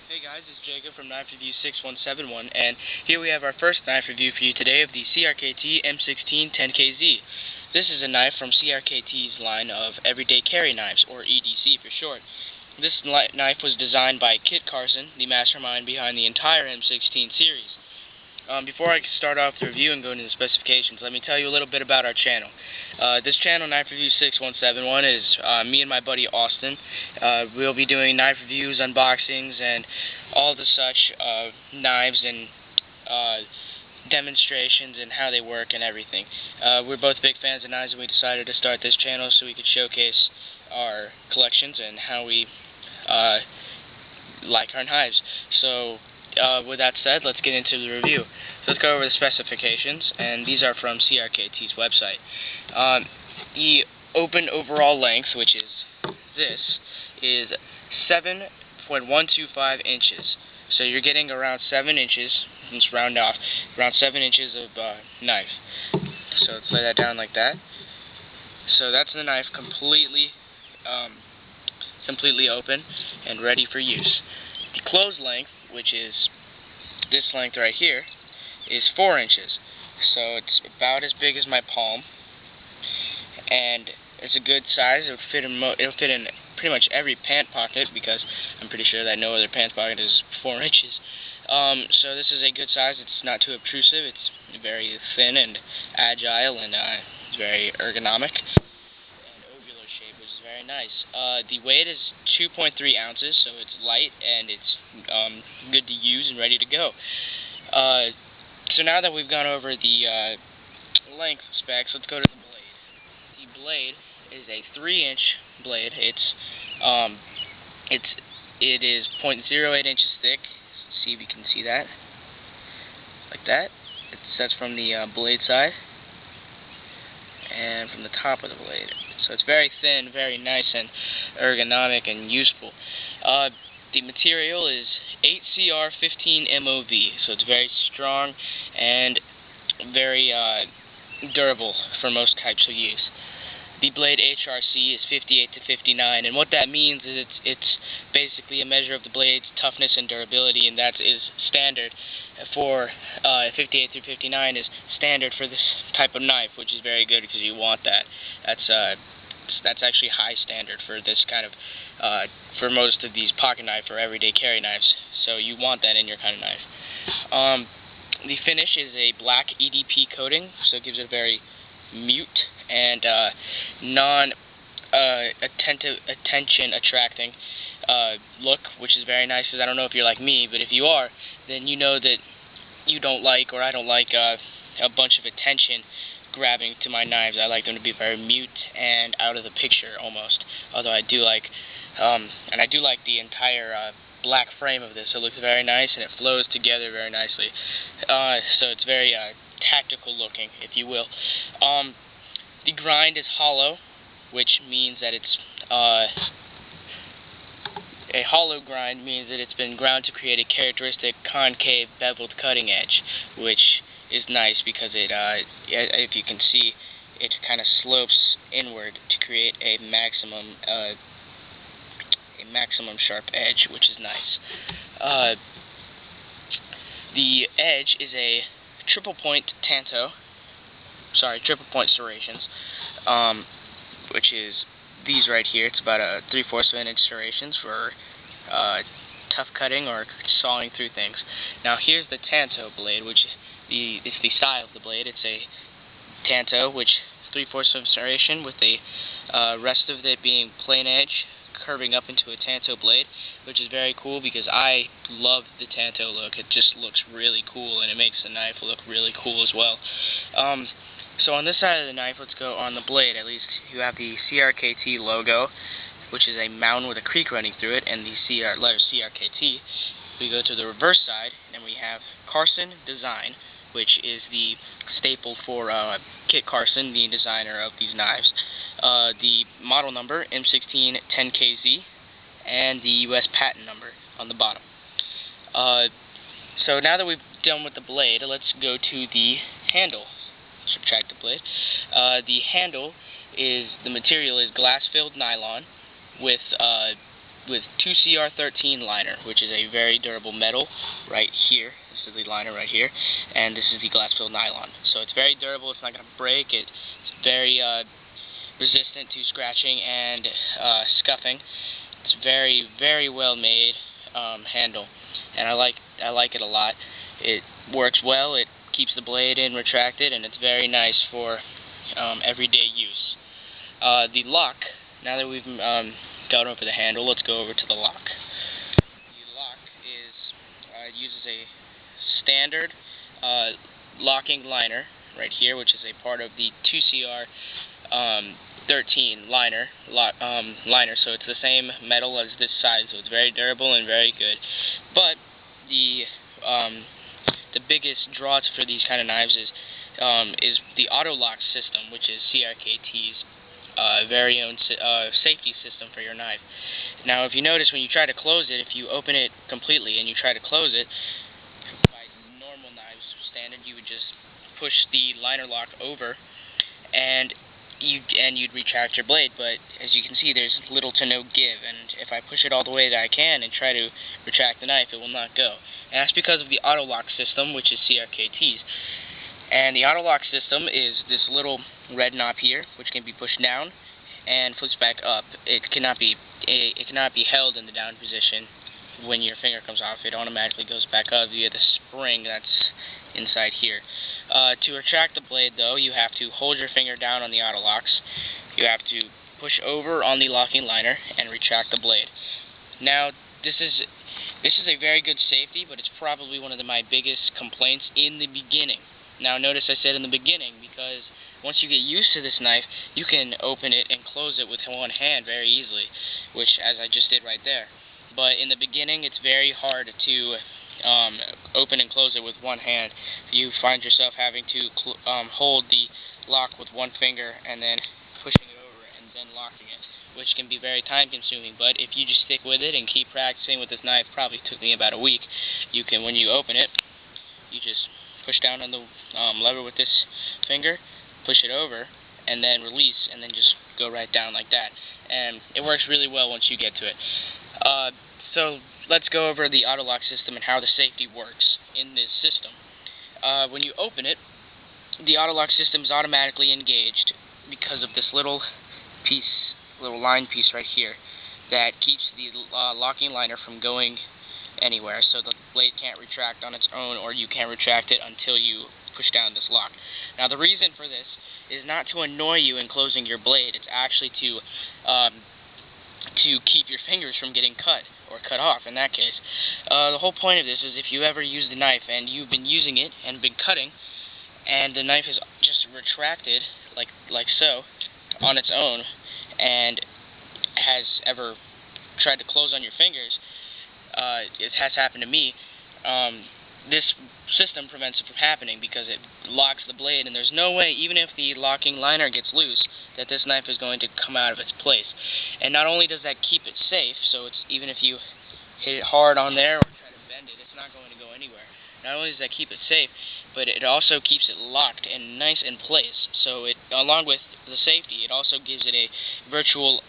Hey guys, it's Jacob from Knife Review 6171, and here we have our first knife review for you today of the CRKT M16-10KZ. This is a knife from CRKT's line of everyday carry knives, or EDC for short. This knife was designed by Kit Carson, the mastermind behind the entire M16 series. Before I start off the review and go into the specifications, let me tell you a little bit about our channel. This channel, Knife Review 6171, is me and my buddy Austin. We'll be doing knife reviews, unboxings, and all the such knives and demonstrations and how they work and everything. We're both big fans of knives, and we decided to start this channel so we could showcase our collections and how we like our knives. So with that said, let's get into the review. So let's go over the specifications, and these are from CRKT's website. The open overall length, which is this, is 7.125 inches. So you're getting around 7 inches, let's round off, around 7 inches of knife. So let's lay that down like that. So that's the knife completely open and ready for use. The closed length, which is this length right here, is 4 inches. So it's about as big as my palm, and it's a good size. It'll fit in pretty much every pant pocket, because I'm pretty sure that no other pant pocket is 4 inches. So this is a good size. It's not too obtrusive. It's very thin and agile, and it's very ergonomic. Shape, which is very nice. The weight is 2.3 ounces, so it's light and it's good to use and ready to go. So now that we've gone over the length specs, let's go to the blade. The blade is a 3-inch blade. It is 0.08 inches thick. Let's see if you can see that, like that. That's from the blade side and from the top of the blade. So it's very thin, very nice and ergonomic and useful. The material is 8CR15 MOV, so it's very strong and very durable for most types of use. The blade HRC is 58 to 59, and what that means is it's basically a measure of the blade's toughness and durability, and that is standard for 58 through 59 is standard for this type of knife, which is very good because you want that. That's actually high standard for this kind of for most of these pocket knife or everyday carry knives. So you want that in your kind of knife. The finish is a black EDP coating, so it gives it a very mute and attention attracting look, which is very nice, because I don't know if you're like me, but if you are, then you know that you don't like, or I don't like, a bunch of attention grabbing to my knives. I like them to be very mute and out of the picture almost, although I do like and I do like the entire black frame of this. It looks very nice and it flows together very nicely, so it's very tactical looking, if you will. The grind is hollow, which means that it's a hollow grind means that it's been ground to create a characteristic concave beveled cutting edge, which is nice because it, if you can see, it kind of slopes inward to create a maximum sharp edge, which is nice. The edge is a triple point serrations, which is these right here. It's about a 3/4 inch serrations for tough cutting or sawing through things. Now here's the Tanto blade, which is the style of the blade. It's a Tanto, which 3/4 serration with the rest of it being plain edge, curving up into a Tanto blade, which is very cool because I love the Tanto look. It just looks really cool, and it makes the knife look really cool as well. So on this side of the knife, let's go on the blade. At least you have the CRKT logo, which is a mountain with a creek running through it, and the letter CRKT. We go to the reverse side, and we have Carson Design, which is the staple for Kit Carson, the designer of these knives. The model number, M16-10KZ, and the U.S. patent number on the bottom. So now that we've done with the blade, let's go to the handle. Subtract the blade. The handle the material is glass-filled nylon with with 2CR13 liner, which is a very durable metal right here. This is the liner right here, and this is the glass-filled nylon. So it's very durable. It's not going to break. It's very resistant to scratching and scuffing. It's very, very well made handle, and I like it a lot. It works well. It keeps the blade in retracted, and it's very nice for everyday use. The lock. Now that we've gone over the handle, let's go over to the lock. The lock uses a standard locking liner right here, which is a part of the 2CR13 liner. So it's the same metal as this side, so it's very durable and very good. But the biggest draw for these kind of knives is the auto lock system, which is CRKT's very own safety system for your knife. Now, if you notice, when you try to close it, if you open it completely and you try to close it, by normal knives standard, you would just push the liner lock over, and you'd retract your blade. But as you can see, there's little to no give, and if I push it all the way that I can and try to retract the knife, it will not go. And that's because of the auto lock system, which is CRKT's. And the auto lock system is this little red knob here, which can be pushed down and flips back up. It cannot be held in the down position when your finger comes off. It automatically goes back up via the spring that's inside here. To retract the blade, though, you have to hold your finger down on the auto locks. You have to push over on the locking liner and retract the blade. Now, this is a very good safety, but it's probably one of my biggest complaints in the beginning. Now, notice I said in the beginning, because once you get used to this knife, you can open it and close it with one hand very easily, which, as I just did right there. But in the beginning, it's very hard to open and close it with one hand. You find yourself having to hold the lock with one finger and then pushing it over and then locking it, which can be very time-consuming. But if you just stick with it and keep practicing with this knife, probably took me about a week, you can, when you open it, you just push down on the lever with this finger, push it over, and then release, and then just go right down like that. And it works really well once you get to it. So let's go over the auto lock system and how the safety works in this system. When you open it, the auto lock system is automatically engaged because of this little line piece right here that keeps the locking liner from going anywhere, so the blade can't retract on its own, or you can't retract it until you push down this lock. Now, the reason for this is not to annoy you in closing your blade. It's actually to keep your fingers from getting cut or cut off in that case. The whole point of this is if you ever use the knife and you've been using it and been cutting, and the knife is just retracted like so on its own, and has ever tried to close on your fingers, it has happened to me. This system prevents it from happening because it locks the blade, and there's no way, even if the locking liner gets loose, that this knife is going to come out of its place. And not only does that keep it safe, so it's even if you hit it hard on there or try to bend it, it's not going to go anywhere. Not only does that keep it safe, but it also keeps it locked and nice in place. So it, along with the safety, it also gives it a virtual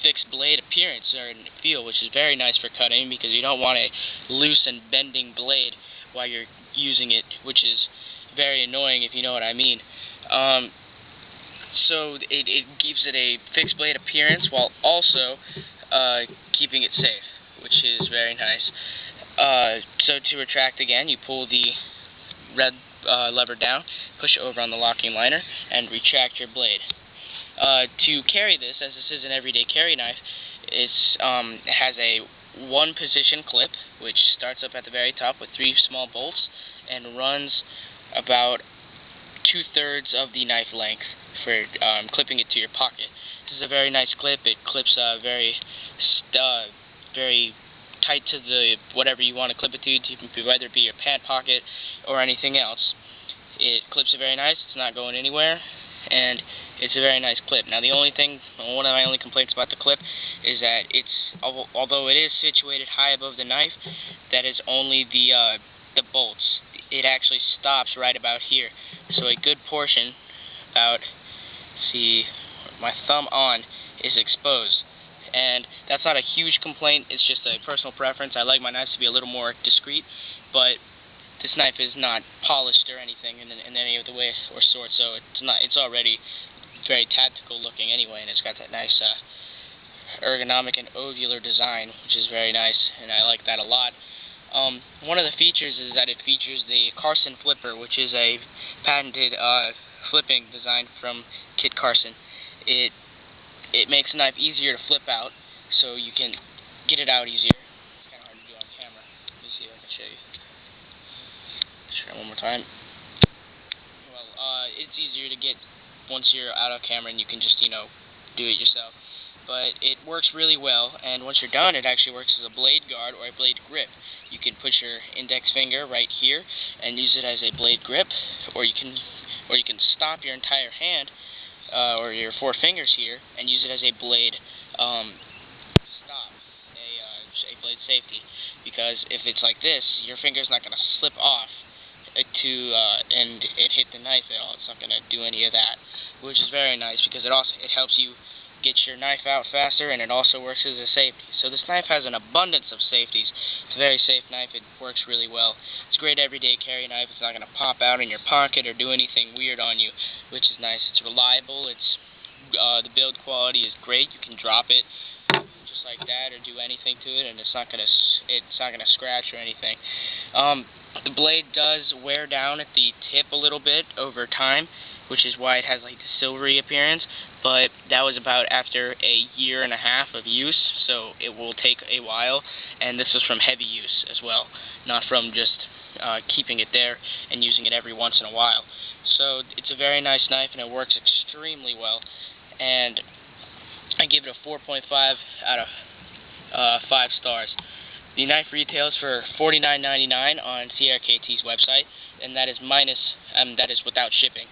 fixed blade appearance or feel, which is very nice for cutting, because you don't want a loose and bending blade while you're using it, which is very annoying if you know what I mean. So it gives it a fixed blade appearance while also keeping it safe, which is very nice. So to retract again, you pull the red lever down, push it over on the locking liner, and retract your blade. To carry this, as this is an everyday carry knife, it has a one-position clip, which starts up at the very top with 3 small bolts and runs about 2/3 of the knife length for clipping it to your pocket. This is a very nice clip. It clips very tight to the whatever you want to clip it to, whether it be your pant pocket or anything else. It clips it very nice. It's not going anywhere, and it's a very nice clip. Now, one of my only complaints about the clip is that although it is situated high above the knife, that is only the bolts. It actually stops right about here. So a good portion, about, see, my thumb on, is exposed. and that's not a huge complaint. It's just a personal preference. I like my knives to be a little more discreet, but this knife is not polished or anything in any of the way or sort, so it's already very tactical looking anyway, and it's got that nice ergonomic and ovular design, which is very nice, and I like that a lot. One of the features is that it features the Carson flipper, which is a patented flipping design from Kit Carson. It makes a knife easier to flip out, so you can get it out easier. It's kind of hard to do on camera. Let me see if I can show you. Try one more time. Well, it's easier to get once you're out of camera and you can just, do it yourself. But it works really well, and once you're done, it actually works as a blade guard or a blade grip. You can put your index finger right here and use it as a blade grip, or you can stop your entire hand or your 4 fingers here and use it as a blade stop, a blade safety. Because if it's like this, your finger's not going to slip off and it hit the knife at all. It's not going to do any of that, which is very nice because it helps you get your knife out faster, and it also works as a safety. So this knife has an abundance of safeties. It's a very safe knife. It works really well. It's a great everyday carry knife. It's not going to pop out in your pocket or do anything weird on you, which is nice. It's reliable. The build quality is great. You can drop it just like that or do anything to it, and it's not gonna scratch or anything. The blade does wear down at the tip a little bit over time, which is why it has like the silvery appearance, but that was about after a 1.5 years of use, so it will take a while, and this was from heavy use as well, not from just keeping it there and using it every once in a while. So it's a very nice knife, and it works extremely well, and I give it a 4.5 out of 5 stars. The knife retails for $49.99 on CRKT's website, and that is without shipping.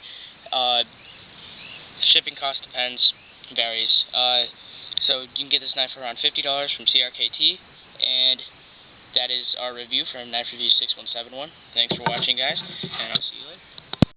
Shipping cost depends, varies. So you can get this knife for around $50 from CRKT, and that is our review from Knife Review 6171. Thanks for watching, guys, and I'll see you later.